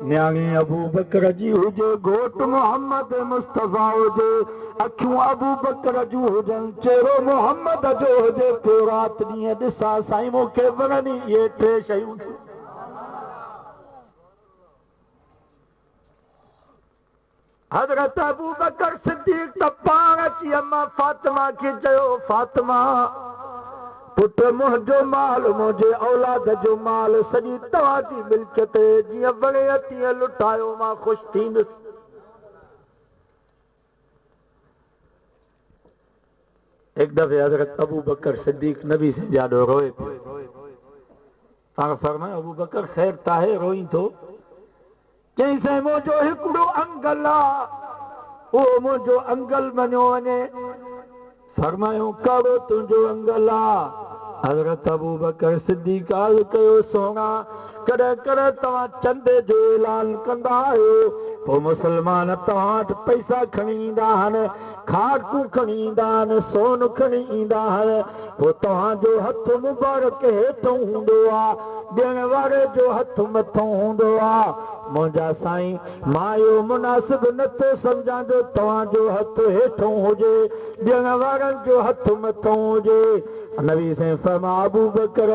न्याणी अबू बकर जी हुजे, घोट मोहम्मद मुस्तफ़ा हुजे, अखियूं अबू बकर जूं हुजनि, चेहरो मोहम्मद जो हुजे, पियो राति ॾींहं ॾिसां साईं मूंखे वणनि इहे टे शयूं थियूं। हज़रत अबू बकर सिद्दीक़ त पाण अची अम्मा फातिमा खे चयो, फातिमा पुट मुंहिंजो माल मुंहिंजे औलाद जो माल सॼी तव्हांजी मिल्कियत, जीअं वणे तीअं लुटायो, मां ख़ुशि थींदुसि। एक दफ़े हज़रत अबू बकर सिद्दीक़ नबी से ॾाढो रोए पियो। पाण फरमायो अबू बकर ख़ैर ताहे रोई थो? चई साईं मुंहिंजो हिकिड़ो अंगल आहे, उहो मुंहिंजो अंगल मञियो वञे। फरमायो कहिड़ो तुंहिंजो अंगल आहे? हज़रत अबू बकर सिद्दीक़ ॻाल्हि कयो, सोना कॾहिं कॾहिं तव्हां चंदे जो ऐलान कंदा आहियो, पोइ मुस्लमान तव्हां वटि पैसा खणी ईंदा आहिनि, खाटूं खणी ईंदा आहिनि, सोन खणी ईंदा आहिनि, पोइ तव्हांजो हथु मुबारक हेठों हूंदो आहे, ॾियण वारे जो हथु मथां हूंदो आहे। मुंहिंजा साईं मां इहो मुनासिब नथो सम्झां जो तव्हांजो हथु हेठों हुजे, ॾियण वारनि जो हथु मथां हुजे। नबी साईं फरमा अबू बकर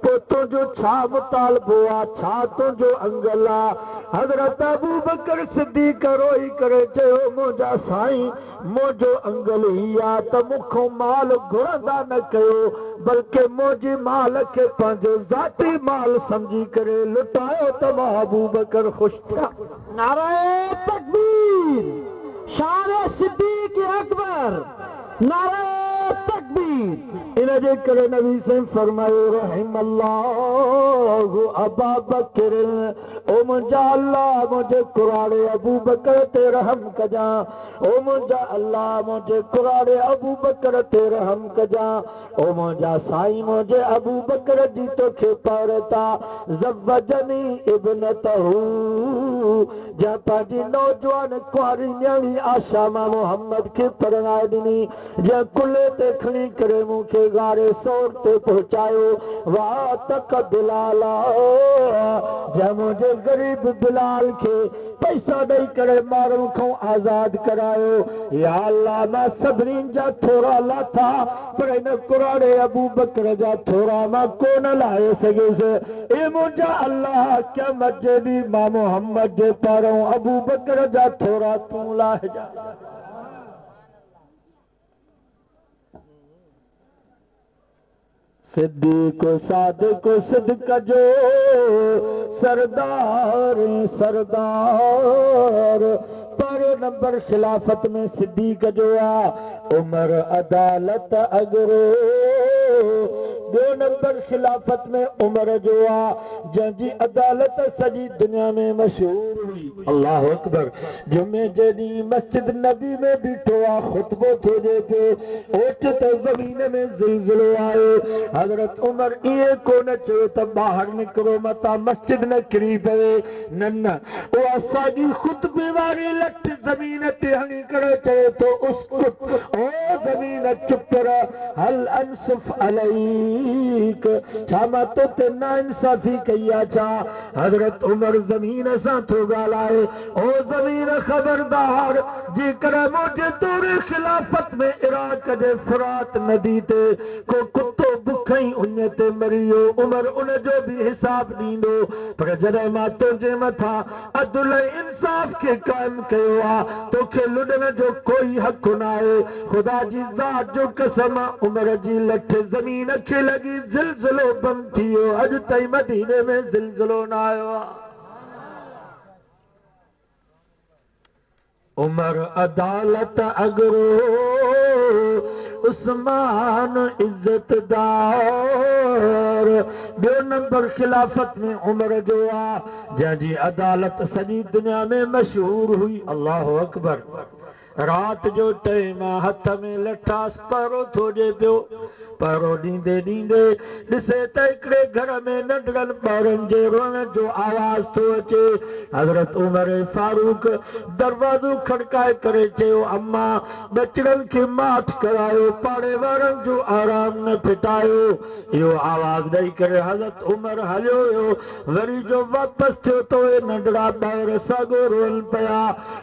पोइ तुंहिंजो छा मुतालबो आहे, छा तुंहिंजो अंगल आहे? हज़रत अबू बकर सिद्दीक़ रोई करे चयो, मुंहिंजा साईं मुंहिंजो अंगल ई आहे त मूंखां माल घुरंदा न कयो, बल्कि मुंहिंजे माल खे पंहिंजो ज़ाती माल समझी करे लुटायो त मां अबू बकर ख़ुशि थिया। नारे तकबीर, शान सिद्दीक़ अकबर, नारे तकबीर। इन जे करे नबी साईं फरमायो, रहमल्लाहु अबा बकर, ओ मुंहिंजा अल्लाह मुंहिंजे कुराड़े अबू बकर ते रहम कजां, ओ मुंहिंजा अल्लाह मुंहिंजे कुराड़े अबू बकर ते रहम कजां, ओ मुंहिंजा साईं मुंहिंजे अबू बकर जी तोखे पौरता ज़वजनी इब्नतहू, जंहिं पंहिंजी नौजवान कुंवारी न्याणी आशा मां मोहम्मद खे परणाए ॾिनी, जंहिं कुल्हे ते खणी करे मूंखे गारे सौर ते पहुचायो, वाह तक बिलाल, जंहिं मुंहिंजे ग़रीब बिलाल खे पैसा ॾेई करे माण्हुनि खां आज़ाद करायो। या अल्लाह मां सभिनी जा थोरा लाथा, पर हिन कुराड़े अबू बकर जा थोरा मां कोन लाहे सघियुसि। ए मुंहिंजा अल्लाह क़यामत जे ॾींहुं मां मोहम्मद जे पारां अबू बकर जा थोरा तूं लाहिजा। सिद्दीक़ सादिक़ सिद्दीक़ जो सरदार सरदार, पहिरियों नंबर खिलाफत में सिद्दीक़ जो आहे, उमर अदालत अगरो, ॿियो नंबर खिलाफत में उमर जो आहे, जंहिंजी अदालत सॼी दुनिया में मशहूर हुई। अल्लाह अकबर। जुमे जे ॾींहुं मस्जिद नबी में बीठो आहे, ख़ुतबो थो ॾिए पियो, ओचित ज़मीन में ज़िलज़िलो आयो। हज़रत उमर ईअं कोन चयो त ॿाहिरि निकिरो मतां मस्जिद न किरी पवे, न न, उहा साॻी ख़ुतबे वारी लठ ज़मीन ते हणी करे चए थो, उसकुत ओ ज़मीन चुप रह, हल अनसुफ अलैक, छा मां तोते नाइंसाफ़ी कई आहे छा? हज़रत उमर ज़मीन सां थो ॻाल्हाए, ओ ज़मीन ख़बरदार, जेकॾहिं मुंहिंजे दौरे खिलाफ़त में इराक जे फुरात नदी ते को कुतो बुखई उन ते मरी वियो, उमर उन जो बि हिसाब ॾींदो, पर जॾहिं मां तुंहिंजे मथां अदल इंसाफ़ खे क़ाइमु कयो आहे, तोखे लुॾण जो कोई हक़ न आहे। ख़ुदा जी ज़ात जो कसम, उमर जी लठ ज़मीन खे लॻी, ज़िलज़िलो बंदि थी वियो, अॼु ताईं मदीने में ज़िलज़िलो न आयो आहे। उमर अदालत अगरो, उस्मान इज़्ज़तदार, ॿियो नंबर खिलाफत में उमर जो आहे, जंहिंजी अदालत सॼी दुनिया में मशहूर हुई। अल्लाहु अकबर। रात जो टाइम, हथ में लठास परो थो ॾिए पियो, परो ॾींदे ॾींदे ॾिसे त हिकिड़े घर में नंढड़नि ॿारनि जे रोअण जो आवाज़ थो अचे। हज़रत उमर फारूक दरवाज़ो खड़काए करे चयो, अम्मा बचड़नि खे माठ करायो, पाड़े वारनि जो आराम न फिटायो। इहो आवाज़ ॾेई करे हज़रत उमर हलियो वियो। वरी जो वापसि थियो त उहे नंढड़ा ॿार साॻियो रोअनि पिया।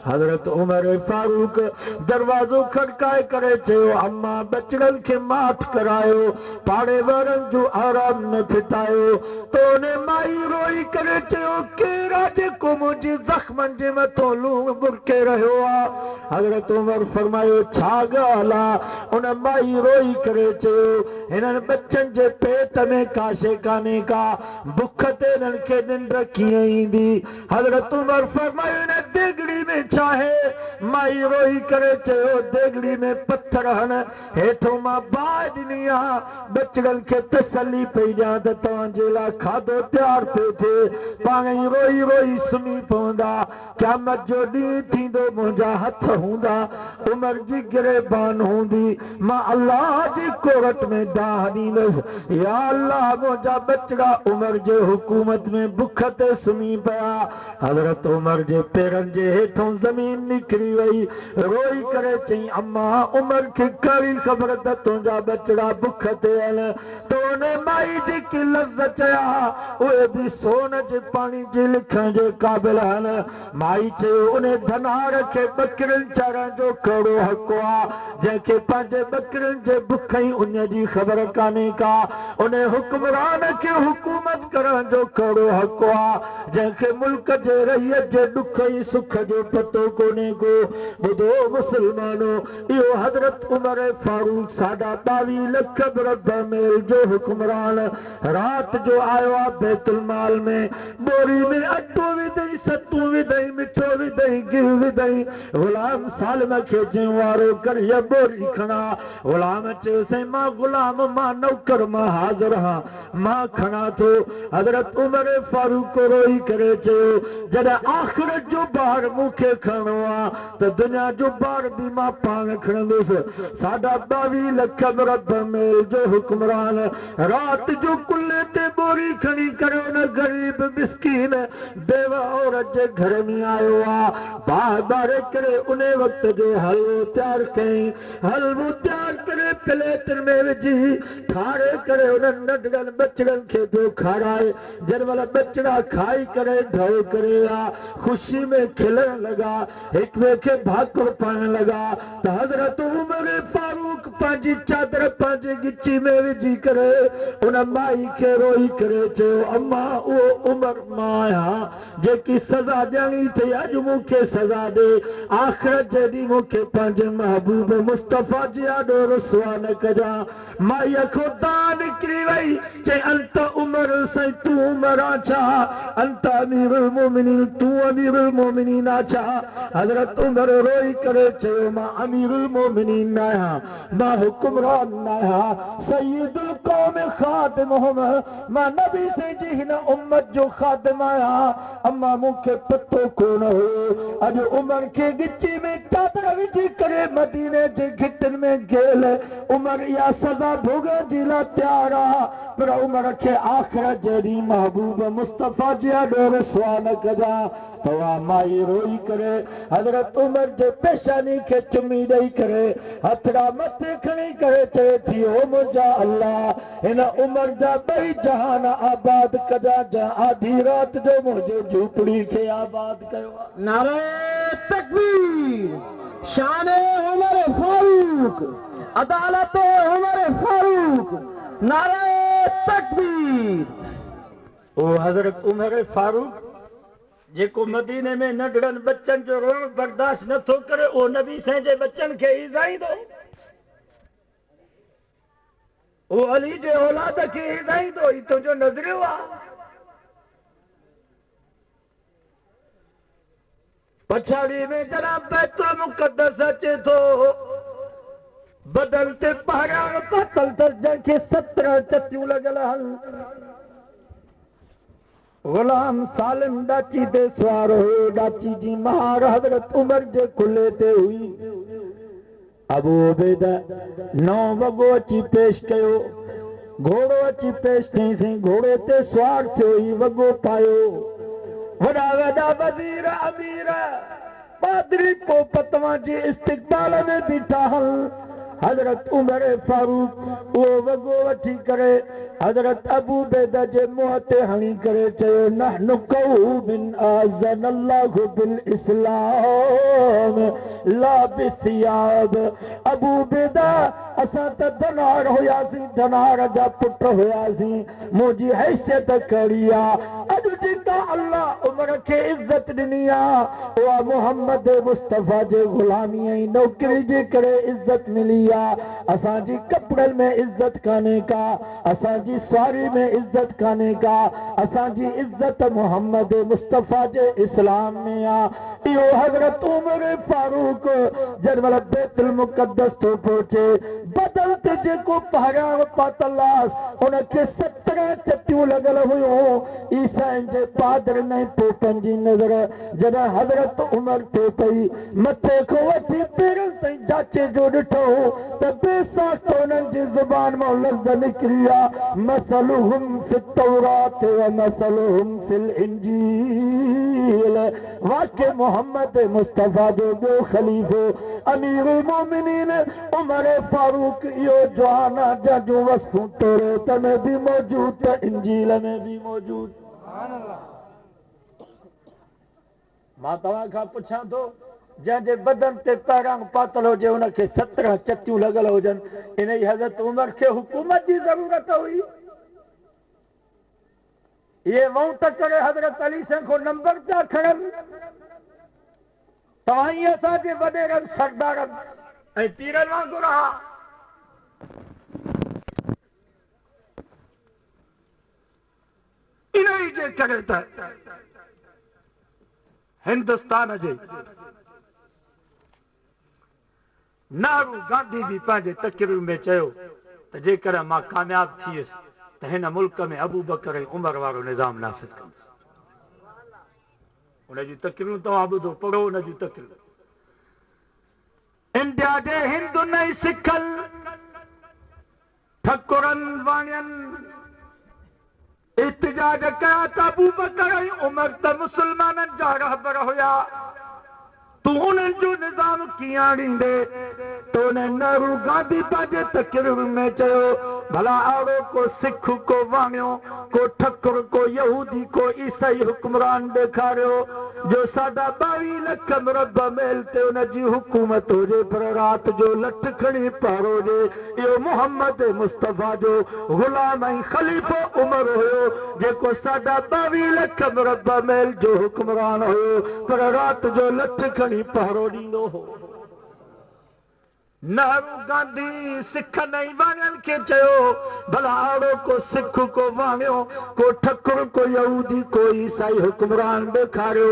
हज़रत उमर फारूक दरवाज़ो खड़काए करे चयो, अम्मा बचड़नि खे माठ करायो, पाड़े वारनि जो आराम न फिटायो। तो उन माई रोई करे चयो, केरु आहे जेको मुंहिंजे ज़ख़्मनि जे मथां लूण बुरके रहियो आहे? हज़रत उमर फरमायो, छा ॻाल्हि आहे? उन माई रोई करे चयो, हिननि बच्चनि जे पेट में का शइ कान्हे का, बुख ते हिननि खे निंड कीअं ईंदी? हज़रत उमर फरमायो, हिन देगड़ी में छा आहे? माई रोई करे चयो, देगड़ी में पत्थर हण, हेठों मां बाहि ॾिनी आहे, बचड़नि खे तसली पई ॾियां त तव्हांजे लाइ खाधो तयारु पियो थिए, पाण ई रोई रोई सुम्ही पवंदा, क़यामत जो ॾींहुं थींदो मुंहिंजा हथ हूंदा, उमर जी गिरेबान हूंदी, मां अल्लाह जी कोरट में दाह ॾींदुसि। या अल्लाह, मुंहिंजा बचड़ा उमर जे हुकूमत में बुख ते सुम्ही पिया। हज़रत उमर जे पेरनि जे हेठों ज़मीन निकिरी वई। रोई करे चई, अम्मा उमर खे कहिड़ी ख़बर त तुंहिंजा बचड़ा बुख ते आहिनि? तो उन माई जेकी लफ़्ज़ चया उहे बि सोन जे पाणी जे लिखण जे क़ाबिल आहिनि। माई चयो, उन धनार खे ॿकरियुनि चारण जो कहिड़ो हक़ आहे, जंहिंखे पंहिंजे ॿकरियुनि जे बुख ऐं उन जी ख़बर कान्हे का? उन हुक्मरान खे हुकूमत करण जो कहिड़ो हक़ आहे, जंहिंखे मुल्क जे रहियत जे ॾुख ऐं सुख जो पतो कोन्हे को? ॿुधो मुस्लमानो, इहो हज़रत उमर फारूक 22.5 लख बरद मेल जो हुक्मरान रात जो आयो आहे बैतुल माल में। बोरी में अटो विधई, सतू विधई, मिठो विधई, गिहु विधई। गुलाम सालिम खे चयो, वारो कर इहा बोरी खणा। गुलाम चयो, साईं मां गुलाम, मां नौकर, मां हाज़िर हां, मां खणा थो। हज़रत उमर फारूक रोई करे चयो, जॾहिं आख़िरत जो बार मूंखे खणणो आहे त दुनिया जो बार बि मां पाण खणंदुसि। 22.5 लख बरद मेल जो हुक्मरान रात जो कुल्ले ते बोरी खणी करे उन ग़रीब मिस्कीन बेवा औरत जे घर में आयो आहे। बाहि बारे करे उन वक़्त जो हलवो तयारु कयईं। हलवो तयारु करे प्लेटनि में विझी ठारे करे उन्हनि नंढड़नि बचड़नि खे पियो खाराए। जंहिं महिल बचड़ा खाई करे ढो करे ख़ुशी में खिलण लॻा, हिक ॿिए खे भाकुर पाइण लॻा, त हज़रत उमर फारूक पंहिंजी चादर पंहिंजे गिची में विझी करे उन माई खे रोई करे चयो, अम्मा उहो उमर मां आहियां जेकी सज़ा ॾियणी थी, अॼु मूंखे सज़ा ॾे। आख़िरत जे ॾींहुं मूंखे पंहिंजे महबूब मुस्तफ़ा जी आॾो रुसवा न कजां। माई अखो दान निकिरी वई, चई, अंत उमर, साईं तूं उमर आ छा? अंत अमीरुल मोमिनीन, तूं अमीरुल मोमिनीन आ छा? हज़रत उमर रोई करे चयो, मां अमीरुल मोमिनीन आहियां, मां हुक्मरान आहियां, सय्यदुल क़ौम ख़ादिमुहुम, मां नबी साईं जी हिन उम्मत जो ख़ादिम आहियां। अम्मा मूंखे पतो कोन हुयो, अॼु उमर खे गिची में चादर विझी करे मदीने जे घिटनि में घेल उमर इहा सज़ा भोगण जे लाइ तयारु आहे, पर उमर खे आख़िरत जे ॾींहुं महबूब मुस्तफ़ा जी आॾो रुसवा न कजां। तव्हां माई रोई करे हज़रत उमर जे पेशानी खे चुमी ॾेई करे हथड़ा मथे खणी करे चए थी, ओ मुंहिंजा अल्लाह, हिन उमर जा 2 जहान आबाद कजां, जंहिं आधी रात जो मुंहिंजे झूपड़ी खे आबाद कयो आहे। नारे तकबीर, शान उमर फारूक, अदालत उमर फारूक, नारे तकबीर। ओ हज़रत उमर फारूक जेको मदीने में नंढड़नि बच्चनि जो रोअण बर्दाश्त नथो करे, उहो नबी साईं जे बच्चनि खे ईज़ाईंदो, उहो अली जे औलाद खे ईज़ाईंदो, ही तुंहिंजो नज़रियो आहे। पछाड़ी में जरा बैतुल मुक़द्दस अचे थो, बदल ते पहरियां पातल अथसि, जंहिंखे 17 चटियूं लॻल आहिनि। गुलाम सालिम ॾाची ते सुवार हुयो, ॾाची जी महार हज़रत उमर जे कुल्हे ते हुई। अबू उबैदा 9 वॻो अची पेश कयो, घोड़ो अची पेश कईसीं, घोड़े ते सवार थियो ई वॻो पायो, वॾा वॾा वज़ीर अमीर पादरी पोपत जी इस्तक़बाल में बीठा हल। हज़रत उमर फारूक वो वॻो वठी करे हज़रत अबू उबैदा जे मुंहं ते हणी करे चयो, नहनु क़ौमुन आज़नल्लाहु बिल इस्लाम ला बिसियाब। अबू उबैदा असां त धनार हुयासीं, धनार जा पुट हुयासीं, मुंहिंजी हैसियत कड़ी आहे। अॼु जेका अल्लाह उमर खे इज़त ॾिनी आहे उहा मुहम्मद मुस्तफ़ा जे ग़ुलामी ऐं नौकरी जे करे इज़त मिली आहे। असांजी कपड़नि में इज़त कान्हे का, असांजी सवारी में इज़त कान्हे का, असांजी इज़त मुहम्मद मुस्तफ़ा जे इस्लाम में आहे। इहो हज़रत उमर फारूक जंहिं बैतुल मुक़द्दस थो पहुचे, बदल ते जेको पहिरियां पातल उनखे 17 चटियूं लॻल हुयूं ईसाइन जे पादरनि ऐं पोपनि जी नज़र जॾहिं हज़रत उमर थे पई, मथे खां वठी पेरनि ताईं जाचे जो ॾिठो त बेसाख्त उन्हनि जी ज़ुबान मां लफ़्ज़ निकिरी आहे, मसलुहुम फित तौरात व मसलुहुम फिल इंजील। वाक़ई मुहम्मद मुस्तफ़ा जो ॿियो ख़लीफ़ो अमीरुल मोमिनीन उमर फारूक इहो जवान जंहिंजूं वस्तूं तौरात में बि मौजूद त इंजील में बि मौजूद। मां तव्हां खां पुछां थो, जंहिंजे बदन ते पहिरियां पातल हुजे उनखे 17 चटियूं लॻल हुजनि, इन ई हज़रत उमर खे हुकूमत जी ज़रूरत हुई? इहे वोट करे हज़रत अली सां को नंबर पिया खणनि। तव्हां ई असांजे वॾेरनि सरदारनि ऐं तीरनि वांगुरु हा। इन ई जे करे त हिंदुस्तान जे नेहरू गांधी बि पंहिंजे तक़रीर में चयो त जेकर मां कामयाब थी वियुसि त हिन मुल्क में अबू बकर ऐं उमर वारो निज़ाम नाफ़िज़ कंदुसि। उनजी तक़रीरूं तव्हां ॿुधो, पढ़ो उन जूं तक़रीरूं। इंडिया जे हिंदुनि ऐं सिखनि ठकुरनि वाणियनि इhtजाज कया त अबू बकर ऐं उमर त मुस्लमाननि जा रहबर हुया, तूं उन्हनि जो निज़ाम कीअं आणींदे? तो नेहरू गांधी पंहिंजे तक़रीर में चयो, भला अहिड़ो को सिख, को वाणियो, को ठकुर, को यहूदी, को ईसाई हुक्मरान ॾेखारियो जो साढा 22 लख मुरबा मील ते उनजी हुकूमत हुजे पर राति जो लठ खणी पहरो ॾे। इहो मुहम्मद मुस्तफ़ा जो ग़ुलाम ऐं ख़लीफ़ो उमर हुयो जेको साढा 22 लख मुरबा मील जो हुक्मरान हुयो पर राति जो लठ खणी पहरो ॾींदो हो। नेहरू गांधी सिखनि ऐं वाणियनि खे चयो, भला अहिड़ो को सिख, को वाणियो, को ठकुर, को यहूदी, को ईसाई हुक्मरान ॾेखारियो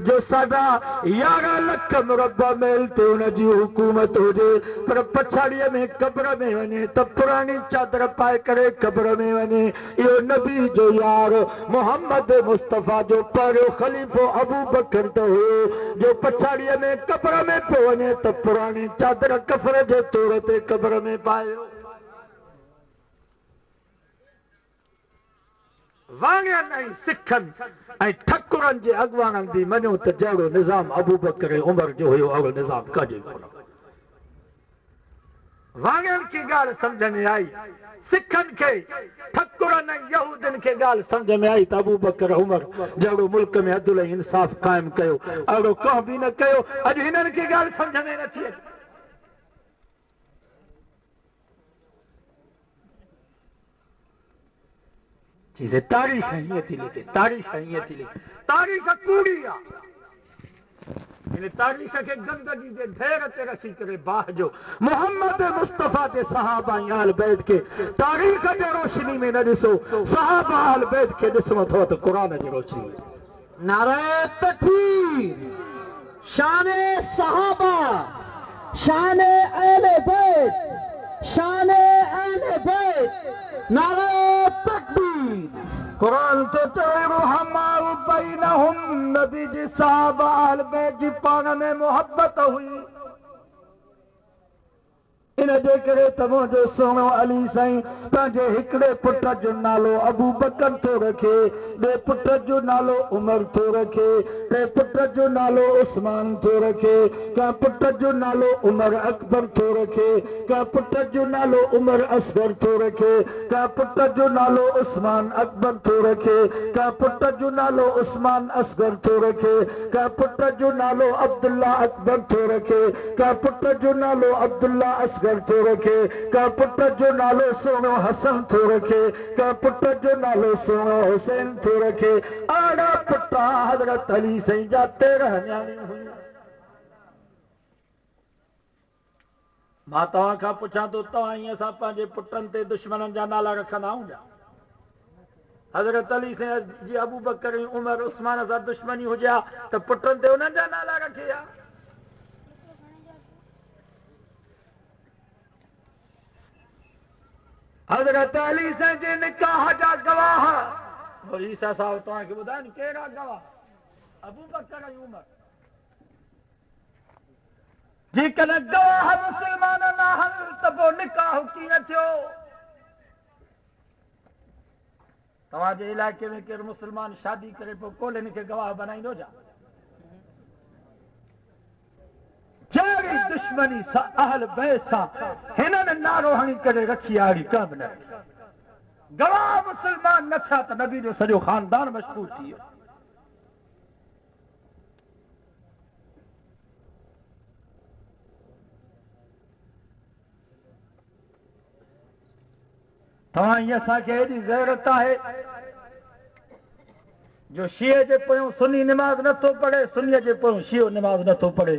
जो साढा 11 लख मुरबा मील ते हुनजी हुकूमत हुजे पर पछाड़ीअ में क़ब्र में वञे त पुराणी चादर पाए करे क़ब्र में वञे। इहो नबी जो यार मुहम्मद मुस्तफ़ा जो पहिरियों ख़लीफ़ो अबू बकर त हुयो जो पछाड़ीअ में क़ब्र में पियो वञे त पुराणी चादर कफर जे तौर ते क़ब्र में पायो। वाणियनि ऐं सिखनि ऐं ठकुरनि जे अॻुवाननि बि मञो त जहिड़ो निज़ाम अबू बकर ऐं उमर जो हुयो अहिड़ो निज़ाम काजे कोन। वाणियनि खे ॻाल्हि सम्झ में आई, सिखनि खे, ठकुरनि ऐं यहूदियुनि खे ॻाल्हि सम्झ में आई त अबू बकर उमर जहिड़ो मुल्क में अदल ऐं इंसाफ़ क़ाइमु कयो अहिड़ो को बि न कयो। अॼु हिननि खे ॻाल्हि सम्झ में नथी अचे। चीज़ तारीख़ हीअं थी लिखे, तारीख़ हीअं थी लिखे, तारीख़ कूड़ी आहे। इन तारीख़ खे गंदगी जे ढेर ते रखी करे बाह जो मुहम्मद मुस्तफ़ा जे सहाबा ऐं आल बैत खे तारीख़ जे रोशनी में न ॾिसो, सहाबा आल बैत खे ॾिसणो अथव त क़ुरान जी रोशनी में। नारे तकबीर, शाने सहाबा, शाने अहले बैत, शाने अहले बैत, नारे तकबीर। कुरान तो चए रुहमाउ बैनहुम, नबी जी सहाबा आल बैत जी पाण में मोहब्बत हुई। इन जे करे त मुंहिंजो सोनो अली साईं पंहिंजे हिकिड़े पुट जो नालो अबू बकर थो रखे, ॿिए पुट जो नालो उमर थो रखे, टे पुट जो नालो उस्मान थो रखे, कंहिं पुट जो नालो उमर अकबर थो रखे, कंहिं पुट जो नालो उमर असगर थो रखे, कंहिं पुट जो नालो उस्मान अकबर थो रखे, कंहिं पुट जो नालो उस्मान असगर थो रखे, कंहिं पुट जो नालो अब्दुल्ला अकबर थो रखे, कंहिं पुट जो नालो अब्दुल्ला असगर थो रखे, कंहिं पुट जो नालो सोनो हसन थो रखे, कंहिं पुट जो नालो सोनो हुसैन थो रखे। आड़ा पुटा हज़रत अली साईं जा 13 न्याणियूं हुयूं। मां तव्हां खां पुछां थो, तव्हां ईअं असां पंहिंजे पुटनि ते दुश्मननि जा नाला रखंदा आहियूं छा? हज़रत अली साईं जी अबू बकर ऐं उमर उस्मान सां दुश्मनी हुजे हा त पुटनि ते उन्हनि जा नाला रखे हा? हज़रत अली साईं जे निकाह जा गवाह और ईसा साहब तव्हांखे ॿुधाइनि कहिड़ा गवाह? अबू बकर ऐं उमर। जेकॾहिं गवाह मुस्लमान न आहिनि त पोइ निकाह कीअं थियो? तव्हांजे इलाइक़े में केरु मुस्लमान शादी करे पोइ कोलिन खे गवाह बनाईंदो छा? जहिड़ी दुश्मनी सां अहल बैत सां हिननि नारो हणी करे रखी आहे अहिड़ी का बि न रखी। गवाह मुस्लमान न थिया त नबी जो सॼो ख़ानदान मशहूर थी वियो। तव्हां ईअं असांखे एॾी ज़रूरत आहे जो शीए जे पोयों सुन्नी निमाज़ नथो पढ़े, सुन्नीअ जे पोयों शियो निमाज़ नथो पढ़े,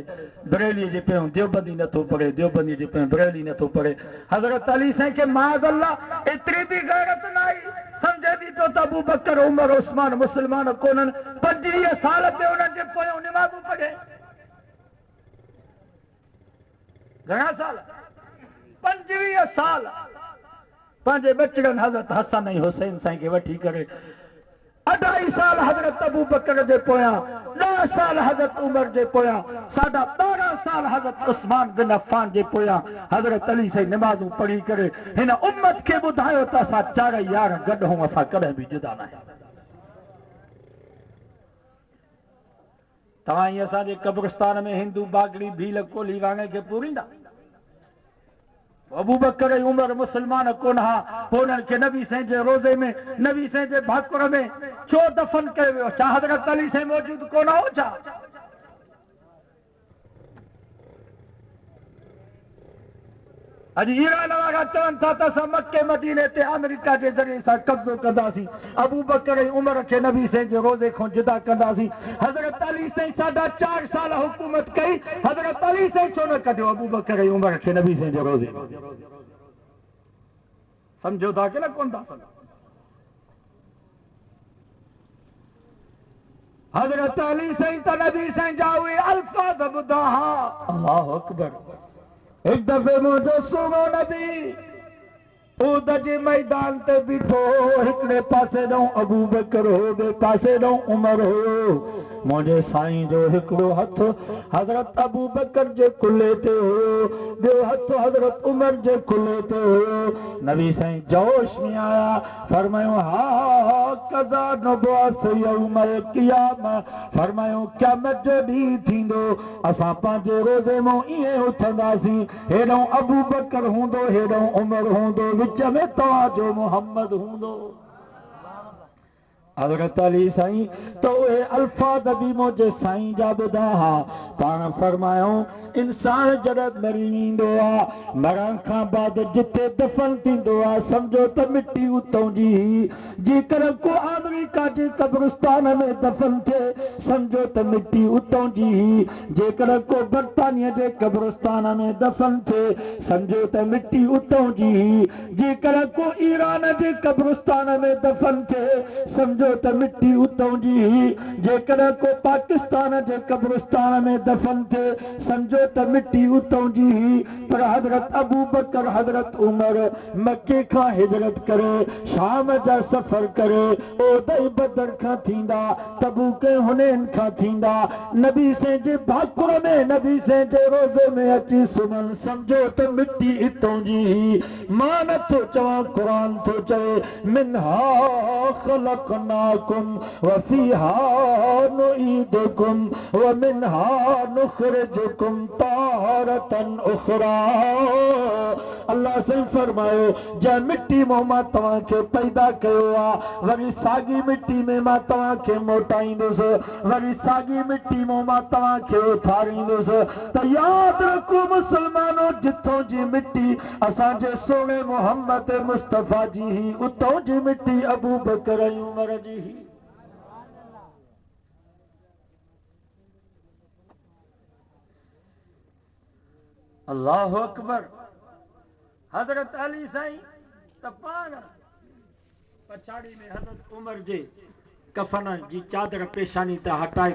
बरेलीअ जे पोयों देवबंदी नथो पढ़े, देवबंदी जे पोयों बरेली नथो पढ़े। हज़रत अली साईं खे माज़ अल्लाह एतिरी बि गैरत न आई, सम्झे बि पियो त अबू बकर उमर उस्मान मुस्लमान कोन्हनि, 25 साल ते उन्हनि जे पोयों निमाज़ूं पढ़े। घणा साल? 25 साल पंहिंजे बचड़नि हज़रत हसन ऐं हुसैन साईं खे वठी करे 2.5 साल हज़रत अबू बकर जे पोयां, 10 साल हज़रत उमर जे पोयां, 12.5 साल हज़रत उस्मान बिन अफ़ान जे पोयां हज़रत अली साईं निमाज़ूं पढ़ी करे हिन उम्मत खे ॿुधायो त असां 4 यार गॾु हूं, असां कॾहिं बि जुदा न आहियूं। तव्हां ईअं असांजे कब्रिस्तान में हिंदू बागड़ी भील कोली वांगे खे पूरींदा? अबू बकर ऐं उमर मुस्लमान कोन हा, पोइ उन्हनि खे नबी साईं जे रोज़े में, नबी साईं जे भाकुर में छो दफ़न कयो वियो? छा हज़रत अली साईं मौजूदु कोन हो छा? अॼु ईरान वारा चवनि था त असां मके मदीने ते अमेरिका जे ज़रिए सां कब्ज़ो कंदासीं, अबू बकर ऐं उमर खे नबी साईं जे रोज़े खां जुदा कंदासीं। हज़रत अली साईं 4.5 साल हुकूमत कई, हज़रत अली साईं छो न कढियो अबू बकर ऐं उमर खे नबी साईं जे रोज़े? सम्झो था कि न कोन था सम्झो? हज़रत अली साईं त नबी साईं जा उहे अल्फाज़ ॿुधा हा, अल्लाहु अकबर। एक दफ़े मुंहिंजो सोनो नबी उद जे मैदान ते बीठो, हिकिड़े पासे ॾांहुं अबू बकर हो, ॿिए पासे ॾांहुं उमर हो। मुंहिंजे साईं जो हिकिड़ो हथ हज़रत अबू बकर जे कुल्हे ते हुयो, ॿियो हथ हज़रत उमर जे कुल्हे ते हुयो। नबी साईं जोश में आया, फरमायो हा कज़ा नबुअत यौमल क़ियामह, फरमायो क़यामत जो ॾींहुं थींदो, असां पंहिंजे रोज़े मां ईअं उथंदासीं, हेॾां अबू बकर हूंदो, हेॾां उमर हूंदो, विच में तव्हांजो मोहम्मद हूंदो। हज़रत अली साईं तो उहे अल्फाज़ बि मुंहिंजे साईं जा ॿुधा हा। पाण फरमायो इंसान जॾहिं मरी वेंदो आहे, मरण खां बाद जिथे दफ़न थींदो आहे, सम्झो त मिटी उतां जी, जेकर को अमेरिका जे कब्रिस्तान में दफ़न थिए, सम्झो त मिटी उतां जी, जेकर को बर्तानिया जे कब्रिस्तान में दफ़न थिए, सम्झो त मिटी उतां जी, जेकर को ईरान जे कब्रिस्तान में दफ़न थिए, सम्झो समझो त मिट्टी उतों जी ही। जेकॾहिं को पाकिस्तान जे कब्रिस्तान में दफन थे समझो त मिट्टी उतों जी ही। पर हजरत अबू बकर हजरत उमर मक्के खां हिजरत करे शाम जा सफ़र करे ओदई बदर खां थींदा तबूक हुनैन खां थींदा नबी से जे भाकुर में नबी से जे रोज़े में अची सुमन समझो त मिट्टी इतों जी ही। मां नथो चवां क़ुरान थो चवे मिनहा ख़लक़नाकुम व फ़ीहा नुईदुकुम व मिनहा नुख़रिजुकुम तारतन उख़रा। अल्लाह से फरमायो जै मिट्टी मां मां तव्हांखे पैदा कयो आहे वरी साॻी मिट्टी में मां तव्हांखे मोटाईंदुसि वरी साॻी मिट्टी मां तव्हांखे उथारींदुसि। त यादि रखो मुसलमानो जिथों जी मिट्टी असांजे सोणे मोहम्मद मुस्तफ़ा जी ही उतों जी मिट्टी अबू बकर ऐं उमर जी ही। अल्लाहु अकबर। हजरत अली साईं त पाण पछाड़ी में हजरत उमर जे कफन जी चादर पेशानी ते हटाए